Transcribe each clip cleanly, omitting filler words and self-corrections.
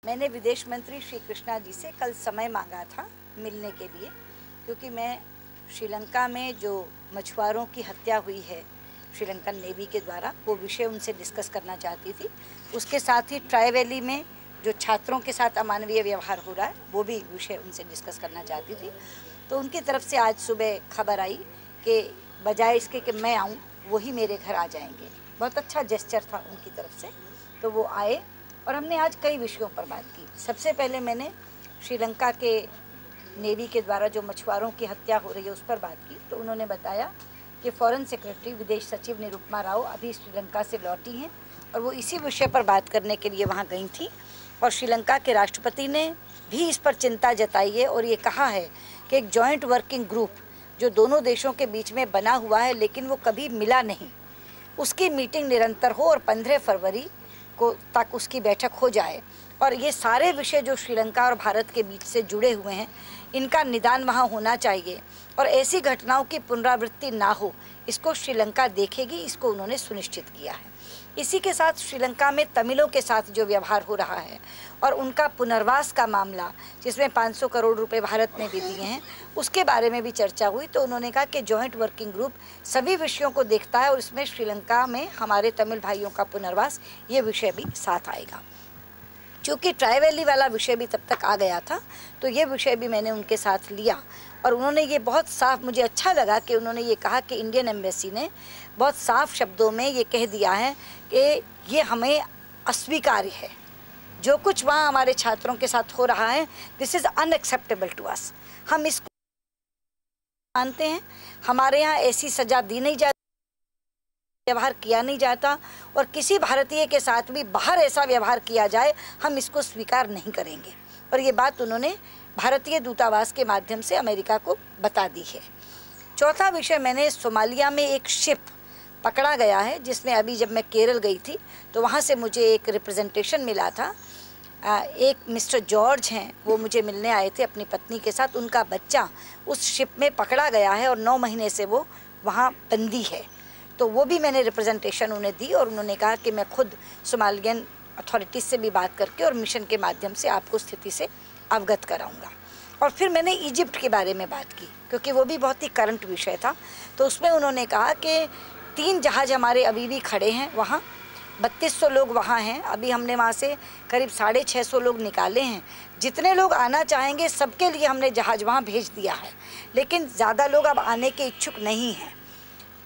मैंने विदेश मंत्री श्री कृष्णा जी से कल समय मांगा था मिलने के लिए, क्योंकि मैं श्रीलंका में जो मछुआरों की हत्या हुई है श्रीलंकन नेवी के द्वारा, वो विषय उनसे डिस्कस करना चाहती थी। उसके साथ ही ट्राई वैली में जो छात्रों के साथ अमानवीय व्यवहार हो रहा है, वो भी विषय उनसे डिस्कस करना चाहती थी। तो उनकी तरफ से आज सुबह खबर आई कि बजाय इसके कि मैं आऊँ, वही मेरे घर आ जाएंगे। बहुत अच्छा जेस्चर था उनकी तरफ से। तो वो आए और हमने आज कई विषयों पर बात की। सबसे पहले मैंने श्रीलंका के नेवी के द्वारा जो मछुआरों की हत्या हो रही है उस पर बात की। तो उन्होंने बताया कि फॉरेन सेक्रेटरी विदेश सचिव निरुपमा राव अभी श्रीलंका से लौटी हैं और वो इसी विषय पर बात करने के लिए वहाँ गई थी। और श्रीलंका के राष्ट्रपति ने भी इस पर चिंता जताई है और ये कहा है कि एक जॉइंट वर्किंग ग्रुप जो दोनों देशों के बीच में बना हुआ है लेकिन वो कभी मिला नहीं, उसकी मीटिंग निरंतर हो और 15 फरवरी को तक उसकी बैठक हो जाए। और ये सारे विषय जो श्रीलंका और भारत के बीच से जुड़े हुए हैं, इनका निदान वहाँ होना चाहिए और ऐसी घटनाओं की पुनरावृत्ति ना हो, इसको श्रीलंका देखेगी, इसको उन्होंने सुनिश्चित किया है। इसी के साथ श्रीलंका में तमिलों के साथ जो व्यवहार हो रहा है और उनका पुनर्वास का मामला, जिसमें 500 करोड़ रुपए भारत ने भी दिए हैं, उसके बारे में भी चर्चा हुई। तो उन्होंने कहा कि जॉइंट वर्किंग ग्रुप सभी विषयों को देखता है और इसमें श्रीलंका में हमारे तमिल भाइयों का पुनर्वास, ये विषय भी साथ आएगा। क्योंकि ट्राई वैली वाला विषय भी तब तक आ गया था, तो ये विषय भी मैंने उनके साथ लिया और उन्होंने ये बहुत साफ, मुझे अच्छा लगा कि उन्होंने ये कहा कि इंडियन एम्बेसी ने बहुत साफ शब्दों में ये कह दिया है कि ये हमें अस्वीकार्य है। जो कुछ वहाँ हमारे छात्रों के साथ हो रहा है, this is unacceptable to us. हम इसको मानते हैं, हमारे यहाँ ऐसी सज़ा दी नहीं जाती, व्यवहार किया नहीं जाता और किसी भारतीय के साथ भी बाहर ऐसा व्यवहार किया जाए, हम इसको स्वीकार नहीं करेंगे। और ये बात उन्होंने भारतीय दूतावास के माध्यम से अमेरिका को बता दी है। चौथा विषय, मैंने सोमालिया में एक शिप पकड़ा गया है, जिसमें अभी जब मैं केरल गई थी तो वहाँ से मुझे एक रिप्रेजेंटेशन मिला था। एक मिस्टर जॉर्ज हैं, वो मुझे मिलने आए थे अपनी पत्नी के साथ। उनका बच्चा उस शिप में पकड़ा गया है और 9 महीने से वो वहाँ बंदी है। तो वो भी मैंने रिप्रेजेंटेशन उन्हें दी और उन्होंने कहा कि मैं खुद सोमालियन अथॉरिटीज़ से भी बात करके और मिशन के माध्यम से आपको स्थिति से अवगत कराऊंगा। और फिर मैंने इजिप्ट के बारे में बात की, क्योंकि वो भी बहुत ही करंट विषय था। तो उसमें उन्होंने कहा कि 3 जहाज़ हमारे अभी भी खड़े हैं वहाँ, 3200 लोग वहाँ हैं। अभी हमने वहाँ से करीब 650 लोग निकाले हैं। जितने लोग आना चाहेंगे सबके लिए हमने जहाज़ वहाँ भेज दिया है, लेकिन ज़्यादा लोग अब आने के इच्छुक नहीं हैं।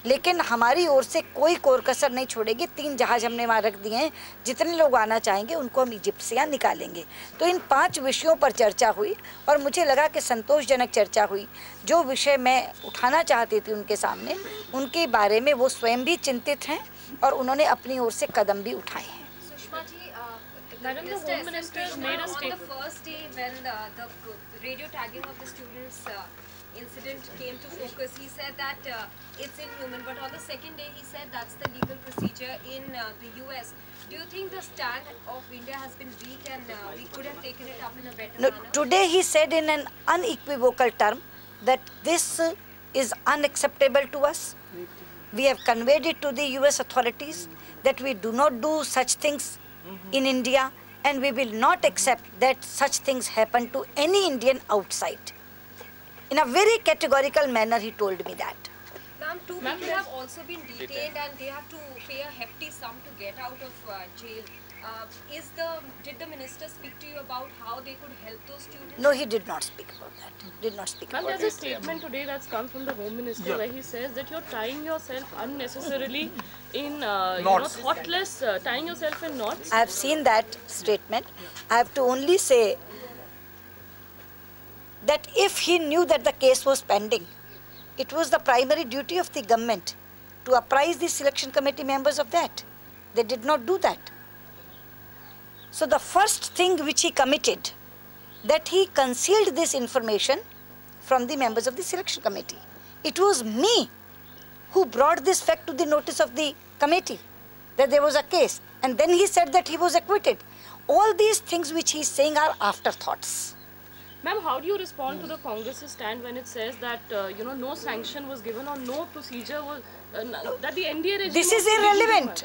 लेकिन हमारी ओर से कोई कोर कसर नहीं छोड़ेगी। 3 जहाज़ हमने वहाँ रख दिए हैं, जितने लोग आना चाहेंगे उनको हम इजिप्ट से यहाँ निकालेंगे। तो इन 5 विषयों पर चर्चा हुई और मुझे लगा कि संतोषजनक चर्चा हुई। जो विषय मैं उठाना चाहती थी उनके सामने, उनके बारे में वो स्वयं भी चिंतित हैं और उन्होंने अपनी ओर से कदम भी उठाए हैं। Sushma ji, Madam, the Home Minister made a statement. On the first day when the radio tagging of the students incident came to focus, he said that it's inhuman, but on the second day he said that's the legal procedure in the US. Do you think the stand of India has been weak and we could have taken it up in a better manner? Today he said in an unequivocal term that this is unacceptable to us. We have conveyed it to the US authorities that we do not do such things in India and we will not accept that such things happen to any Indian outside. In a very categorical manner he told me that. Ma'am, 2 people have also been detained and they have to pay a hefty sum to get out of jail. Did the minister speak to you about how they could help those students? No, he did not speak about that. Did not speak Ma'am, about there's a statement today that's come from the Home Minister where he says that you're tying yourself unnecessarily in, thoughtless, tying yourself in knots. I have seen that statement. I have to only say that if he knew that the case was pending, it was the primary duty of the government to apprise the selection committee members of that. They did not do that. So the first thing which he committed, that he concealed this information from the members of the selection committee. It was me who brought this fact to the notice of the committee, that there was a case, and then he said that he was acquitted. All these things which he is saying are afterthoughts. Ma'am, how do you respond to the Congress's stand when it says that, no sanction was given or no procedure was, that the NDA regime... This is irrelevant.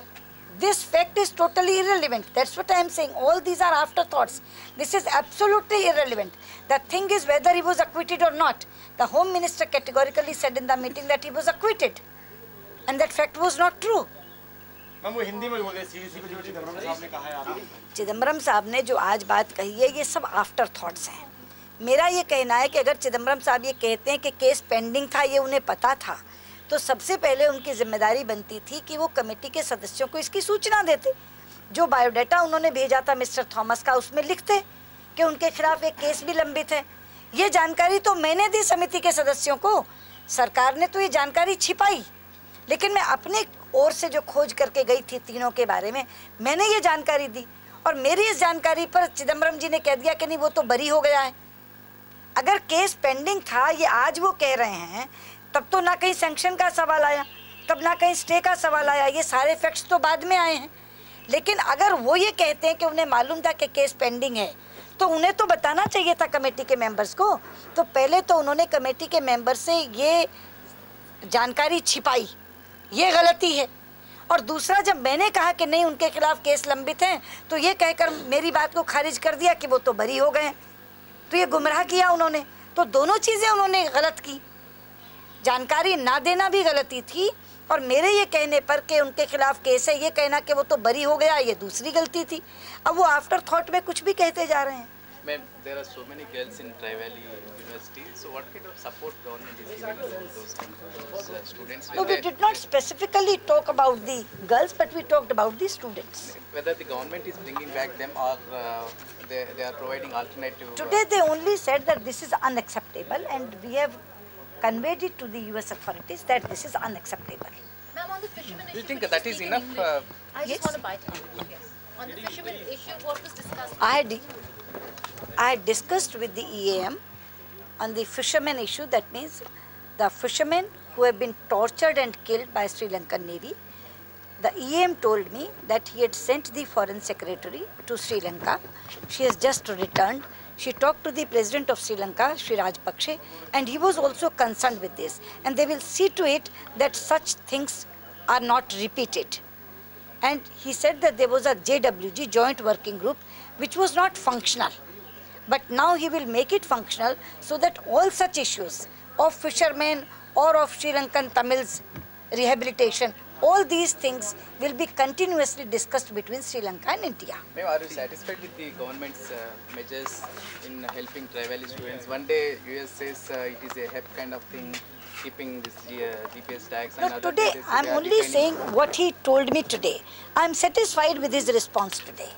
This fact is totally irrelevant. That's what I am saying. All these are afterthoughts. This is absolutely irrelevant. The thing is whether he was acquitted or not. The Home Minister categorically said in the meeting that he was acquitted. And that fact was not true. Ma'am वो हिंदी में बोले CDC को जो चिदम्बरम साहब ने कहा है आप चिदम्बरम साहब ने जो आज बात कही है ये सब आफ्टर थॉट्स हैं। मेरा ये कहना है कि अगर चिदम्बरम साहब ये कहते हैं कि केस पेंडिंग था, ये उन्हें पता था, तो सबसे पहले उनकी जिम्मेदारी बनती थी कि वो कमेटी के सदस्यों को इसकी सूचना देते। जो बायोडाटा उन्होंने भेजा था मिस्टर थॉमस का, उसमें लिखते कि उनके खिलाफ एक केस भी लंबित है। ये जानकारी तो मैंने दी समिति के सदस्यों को, सरकार ने तो ये जानकारी छिपाई, लेकिन मैं अपने ओर से जो खोज करके गई थी तीनों के बारे में, मैंने ये जानकारी दी और मेरी इस जानकारी पर चिदम्बरम जी ने कह दिया कि नहीं वो तो बरी हो गया है। अगर केस पेंडिंग था, ये आज वो कह रहे हैं, तब तो ना कहीं सैंक्शन का सवाल आया, तब ना कहीं स्टे का सवाल आया, ये सारे फैक्ट्स तो बाद में आए हैं। लेकिन अगर वो ये कहते हैं कि उन्हें मालूम था कि केस पेंडिंग है, तो उन्हें तो बताना चाहिए था कमेटी के मेंबर्स को। तो पहले तो उन्होंने कमेटी के मेंबर से ये जानकारी छिपाई, ये गलती है। और दूसरा, जब मैंने कहा कि नहीं उनके खिलाफ केस लंबित हैं, तो ये कहकर मेरी बात को खारिज कर दिया कि वो तो बरी हो गए। तो ये गुमराह किया उन्होंने। तो दोनों चीज़ें उन्होंने गलत की, जानकारी ना देना भी गलती थी, और मेरे ये कहने पर कि उनके खिलाफ केस है, ये कहना कि वो तो बरी हो गया, ये दूसरी गलती थी। अब वो आफ्टर थॉट में कुछ भी कहते जा रहे हैं। Ma'am, there are so many girls in Tri-Valley University. So, what kind of support government is giving to those students? No, we did not specifically talk about the girls, but we talked about the students. Whether the government is bringing back them or they are providing alternative. Today they only said that this is unacceptable, and we have conveyed it to the US authorities that this is unacceptable. Ma'am, on the fishermen issue, Do you think could that is speak in enough? English? I Yes. just want to bite on. Yes. On the fishermen issue, what was discussed? I had discussed with the EAM on the fishermen issue. That means the fishermen who have been tortured and killed by Sri Lankan Navy. The EAM told me that he had sent the Foreign Secretary to Sri Lanka. She has just returned. She talked to the President of Sri Lanka, Sri Rajapakse, and he was also concerned with this. And they will see to it that such things are not repeated. And he said that there was a JWG, Joint Working Group, which was not functional. But now he will make it functional so that all such issues of fishermen or of Sri Lankan Tamils rehabilitation, all these things will be continuously discussed between Sri Lanka and India. Ma'am, are you satisfied with the government's measures in helping Tri-Valley students? One day US says it is a help kind of thing, keeping this GPS tags. No, and other today days I am they are only declining. saying what he told me today. I am satisfied with his response today.